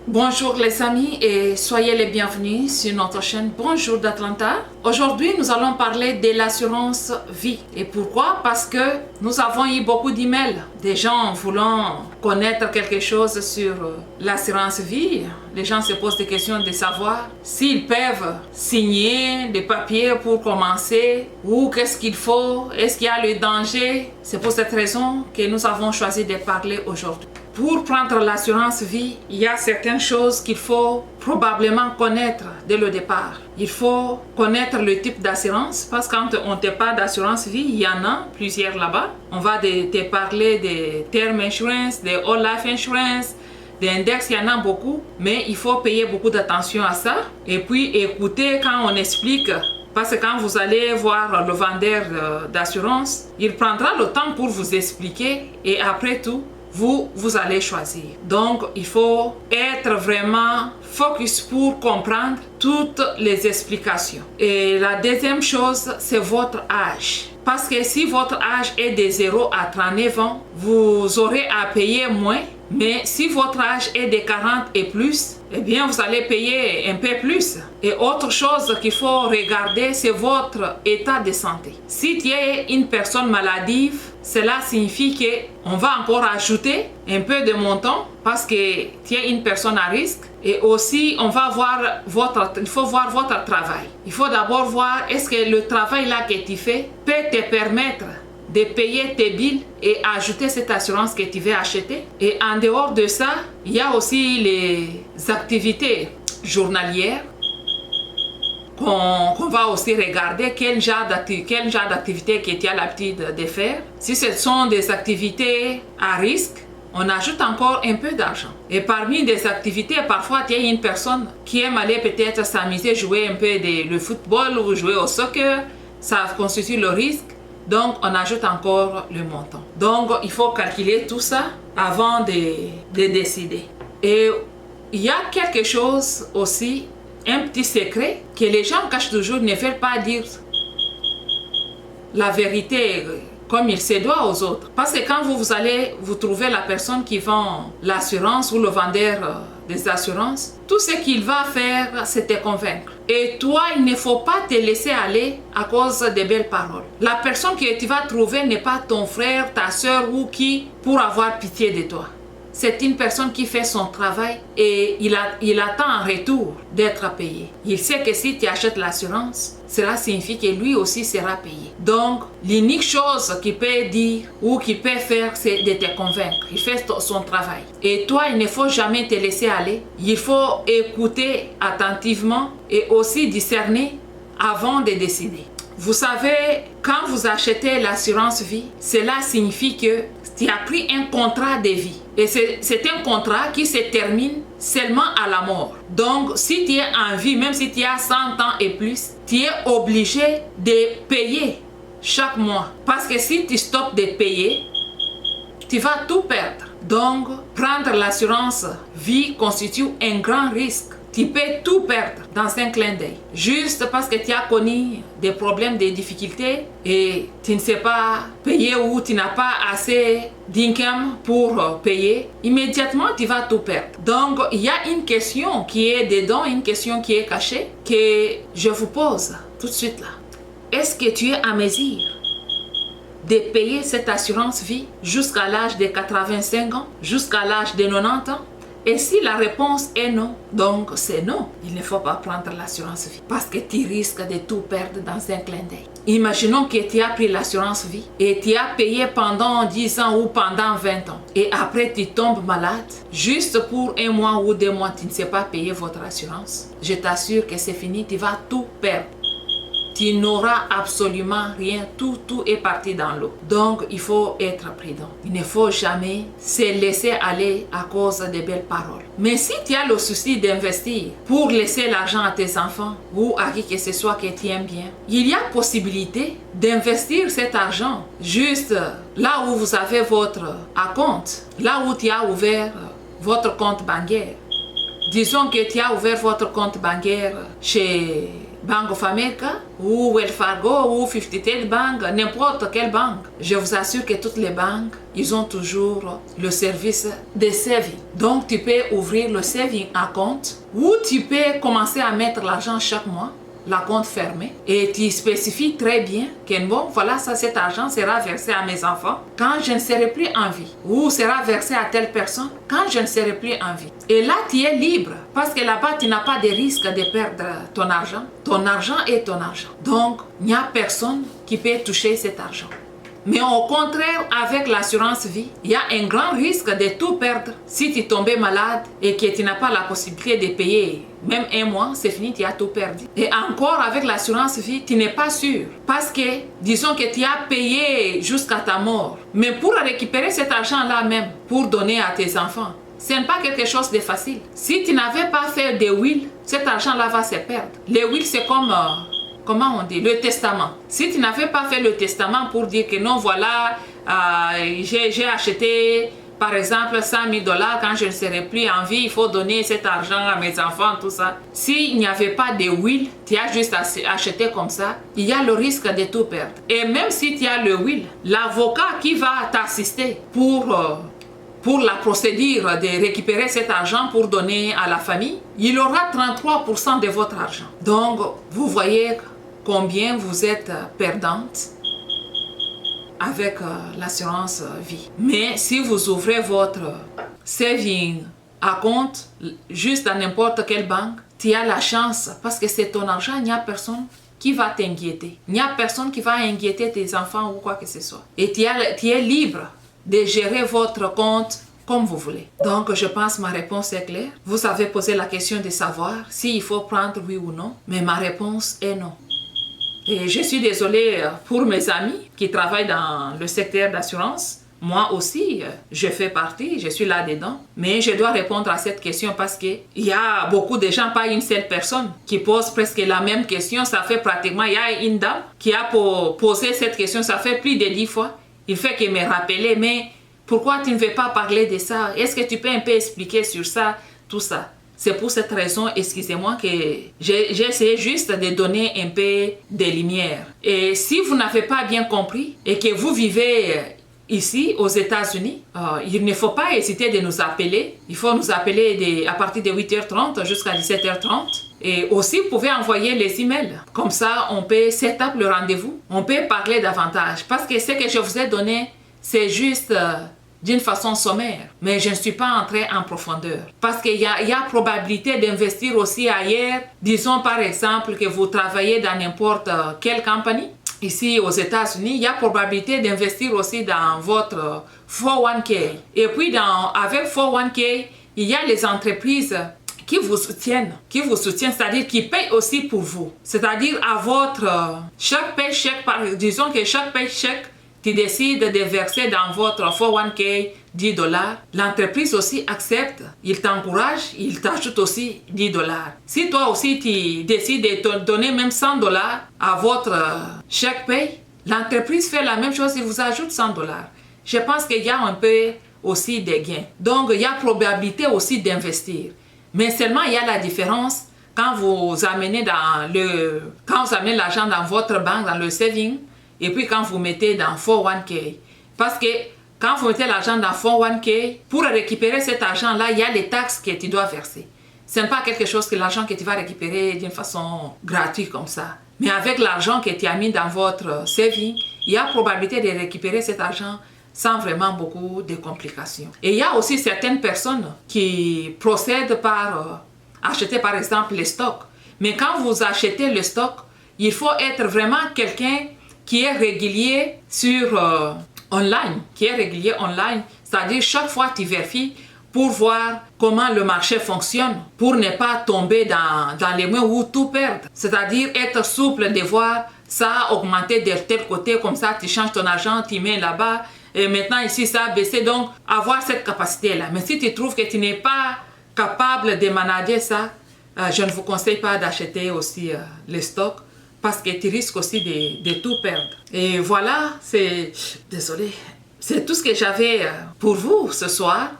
Bonjour les amis et soyez les bienvenus sur notre chaîne Bonjour d'Atlanta. Aujourd'hui, nous allons parler de l'assurance vie. Et pourquoi? Parce que nous avons eu beaucoup d'emails. Des gens voulant connaître quelque chose sur l'assurance vie. Les gens se posent des questions de savoir s'ils peuvent signer des papiers pour commencer ou qu'est-ce qu'il faut, est-ce qu'il y a le danger. C'est pour cette raison que nous avons choisi de parler aujourd'hui. Pour prendre l'assurance vie, il y a certaines choses qu'il faut probablement connaître dès le départ. Il faut connaître le type d'assurance parce que quand on te parle d'assurance vie, il y en a plusieurs là-bas. On va te parler de term insurance, de whole life insurance, d'index, il y en a beaucoup, mais il faut payer beaucoup d'attention à ça. Et puis écouter quand on explique. Parce que quand vous allez voir le vendeur d'assurance, il prendra le temps pour vous expliquer et après tout, vous allez choisir. Donc, il faut être vraiment focus pour comprendre toutes les explications. Et la deuxième chose, c'est votre âge. Parce que si votre âge est de 0 à 39 ans, vous aurez à payer moins. Mais si votre âge est de 40 et plus, eh bien vous allez payer un peu plus. Et autre chose qu'il faut regarder, c'est votre état de santé. Si tu es une personne maladive, cela signifie qu'on va encore ajouter un peu de montant parce que tu es une personne à risque. Et aussi, on va voir il faut voir votre travail. Il faut d'abord voir est-ce que le travail là que tu fais peut te permettre de payer tes billes et ajouter cette assurance que tu veux acheter. Et en dehors de ça, il y a aussi les activités journalières qu'on va aussi regarder quel genre d'activité que tu as l'habitude de faire. Si ce sont des activités à risque, on ajoute encore un peu d'argent. Et parmi des activités, parfois, il y a une personne qui aime aller peut-être s'amuser, jouer un peu le football ou jouer au soccer. Ça constitue le risque. Donc, on ajoute encore le montant. Donc, il faut calculer tout ça avant de décider. Et il y a quelque chose aussi, un petit secret, que les gens cachent toujours, ne veulent pas dire la vérité comme il se doit aux autres. Parce que quand vous allez vous trouver la personne qui vend l'assurance ou le vendeur des assurances, tout ce qu'il va faire, c'est te convaincre. Et toi, il ne faut pas te laisser aller à cause des belles paroles. La personne que tu vas trouver n'est pas ton frère, ta soeur ou qui pour avoir pitié de toi. C'est une personne qui fait son travail et il attend en retour d'être payé. Il sait que si tu achètes l'assurance, cela signifie que lui aussi sera payé. Donc, l'unique chose qu'il peut dire ou qu'il peut faire, c'est de te convaincre. Il fait son travail. Et toi, il ne faut jamais te laisser aller. Il faut écouter attentivement et aussi discerner avant de décider. Vous savez, quand vous achetez l'assurance vie, cela signifie que tu as pris un contrat de vie. Et c'est un contrat qui se termine seulement à la mort. Donc, si tu es en vie, même si tu as 100 ans et plus, tu es obligé de payer chaque mois. Parce que si tu stoppes de payer, tu vas tout perdre. Donc, prendre l'assurance vie constitue un grand risque. Tu peux tout perdre dans un clin d'œil. Juste parce que tu as connu des problèmes, des difficultés et tu ne sais pas payer ou tu n'as pas assez d'income pour payer. Immédiatement, tu vas tout perdre. Donc, il y a une question qui est dedans, une question qui est cachée que je vous pose tout de suite là. Est-ce que tu es à mesure de payer cette assurance vie jusqu'à l'âge de 85 ans, jusqu'à l'âge de 90 ans? Et si la réponse est non, donc c'est non, il ne faut pas prendre l'assurance vie parce que tu risques de tout perdre dans un clin d'œil. Imaginons que tu as pris l'assurance vie et tu as payé pendant 10 ans ou pendant 20 ans et après tu tombes malade, juste pour 1 mois ou 2 mois, tu ne sais pas payer votre assurance. Je t'assure que c'est fini, tu vas tout perdre. Tu n'auras absolument rien, tout est parti dans l'eau. Donc, il faut être prudent. Il ne faut jamais se laisser aller à cause des belles paroles. Mais si tu as le souci d'investir pour laisser l'argent à tes enfants ou à qui que ce soit que tu aimes bien, il y a possibilité d'investir cet argent juste là où vous avez votre compte, là où tu as ouvert votre compte bancaire. Disons que tu as ouvert votre compte bancaire chez Bank of America, ou Wells Fargo, ou 50 Bank, n'importe quelle banque. Je vous assure que toutes les banques, ils ont toujours le service de saving. Donc, tu peux ouvrir le saving account, ou tu peux commencer à mettre l'argent chaque mois, la compte fermée, et tu spécifies très bien que bon, voilà, ça, cet argent sera versé à mes enfants quand je ne serai plus en vie, ou sera versé à telle personne quand je ne serai plus en vie. Et là, tu es libre, parce que là-bas, tu n'as pas de risque de perdre ton argent. Ton argent est ton argent. Donc, il n'y a personne qui peut toucher cet argent. Mais au contraire, avec l'assurance vie, il y a un grand risque de tout perdre. Si tu tombes malade et que tu n'as pas la possibilité de payer même un mois, c'est fini, tu as tout perdu. Et encore avec l'assurance vie, tu n'es pas sûr. Parce que, disons que tu as payé jusqu'à ta mort. Mais pour récupérer cet argent-là même, pour donner à tes enfants, ce n'est pas quelque chose de facile. Si tu n'avais pas fait de will, cet argent-là va se perdre. Les will, c'est comme... comment on dit? Le testament. Si tu n'avais pas fait le testament pour dire que non, voilà, j'ai acheté, par exemple, 100 000 $ quand je ne serai plus en vie, il faut donner cet argent à mes enfants, tout ça. S'il n'y avait pas de will, tu as juste acheté comme ça, il y a le risque de tout perdre. Et même si tu as le will, l'avocat qui va t'assister pour la procédure de récupérer cet argent pour donner à la famille, il aura 33% de votre argent. Donc, vous voyez combien vous êtes perdante avec l'assurance vie. Mais si vous ouvrez votre saving account juste à n'importe quelle banque, tu as la chance parce que c'est ton argent, il n'y a personne qui va t'inquiéter. Il n'y a personne qui va inquiéter tes enfants ou quoi que ce soit. Et tu es libre de gérer votre compte comme vous voulez. Donc, je pense que ma réponse est claire. Vous avez posé la question de savoir s'il faut prendre oui ou non, mais ma réponse est non. Et je suis désolée pour mes amis qui travaillent dans le secteur d'assurance. Moi aussi, je fais partie, je suis là-dedans. Mais je dois répondre à cette question parce qu'il y a beaucoup de gens, pas une seule personne, qui pose presque la même question. Ça fait pratiquement, il y a une dame qui a posé cette question, ça fait plus de 10 fois. Il fait que me rappeler, mais pourquoi tu ne veux pas parler de ça? Est-ce que tu peux un peu expliquer sur ça, tout ça? C'est pour cette raison, excusez-moi, que j'ai essayé juste de donner un peu de lumière. Et si vous n'avez pas bien compris et que vous vivez ici aux États-Unis, il ne faut pas hésiter de nous appeler. Il faut nous appeler à partir de 8h30 jusqu'à 17h30. Et aussi, vous pouvez envoyer les emails. Comme ça, on peut set up le rendez-vous. On peut parler davantage. Parce que ce que je vous ai donné, c'est juste d'une façon sommaire. Mais je ne suis pas entrée en profondeur. Parce qu'il y a probabilité d'investir aussi ailleurs. Disons par exemple que vous travaillez dans n'importe quelle compagnie. Ici aux États-Unis, il y a probabilité d'investir aussi dans votre 401k. Et puis avec 401k, il y a les entreprises qui vous soutiennent, c'est-à-dire qui payent aussi pour vous. C'est-à-dire à votre chaque paycheck, disons que chaque paycheck, tu décides de verser dans votre 401k 10 $. L'entreprise aussi accepte, il t'encourage, il t'ajoute aussi 10 $. Si toi aussi tu décides de te donner même 100 $ à votre chèque paye, l'entreprise fait la même chose, il vous ajoute 100 $. Je pense qu'il y a un peu aussi des gains. Donc il y a probabilité aussi d'investir. Mais seulement il y a la différence quand vous amenez l'argent dans votre banque, dans le saving, et puis quand vous mettez dans 401k. Parce que quand vous mettez l'argent dans 401k, pour récupérer cet argent-là, il y a les taxes que tu dois verser. Ce n'est pas quelque chose que l'argent que tu vas récupérer d'une façon gratuite comme ça. Mais avec l'argent que tu as mis dans votre saving, il y a probabilité de récupérer cet argent sans vraiment beaucoup de complications. Et il y a aussi certaines personnes qui procèdent par acheter par exemple les stocks. Mais quand vous achetez le stock, il faut être vraiment quelqu'un qui est régulier sur online, c'est-à-dire chaque fois tu vérifies pour voir comment le marché fonctionne, pour ne pas tomber dans les mois où tout perdre. C'est-à-dire être souple de voir ça a augmenté de tel côté, comme ça tu changes ton argent, tu mets là-bas, et maintenant ici ça a baissé, donc avoir cette capacité-là. Mais si tu trouves que tu n'es pas capable de manager ça, je ne vous conseille pas d'acheter aussi les stocks, parce que tu risques aussi de tout perdre. Et voilà, désolé, c'est tout ce que j'avais pour vous ce soir.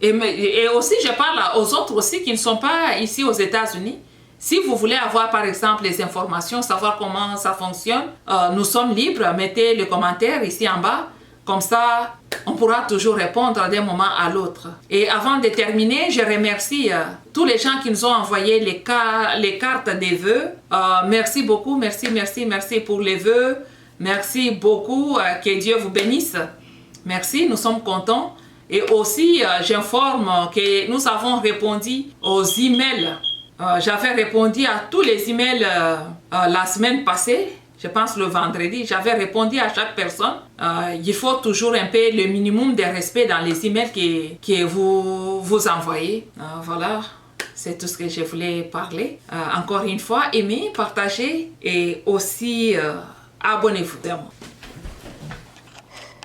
Et aussi, je parle aux autres aussi qui ne sont pas ici aux États-Unis. Si vous voulez avoir par exemple les informations, savoir comment ça fonctionne, nous sommes libres, mettez le commentaire ici en bas. Comme ça, on pourra toujours répondre d'un moment à l'autre. Et avant de terminer, je remercie tous les gens qui nous ont envoyé les cartes des vœux. Merci beaucoup, merci pour les vœux. Merci beaucoup, que Dieu vous bénisse. Merci, nous sommes contents. Et aussi, j'informe que nous avons répondu aux emails. J'avais répondu à tous les emails la semaine passée. Je pense le vendredi, j'avais répondu à chaque personne. Il faut toujours un peu le minimum de respect dans les emails que vous envoyez. Voilà, c'est tout ce que je voulais parler. Encore une fois, aimez, partagez et aussi abonnez-vous.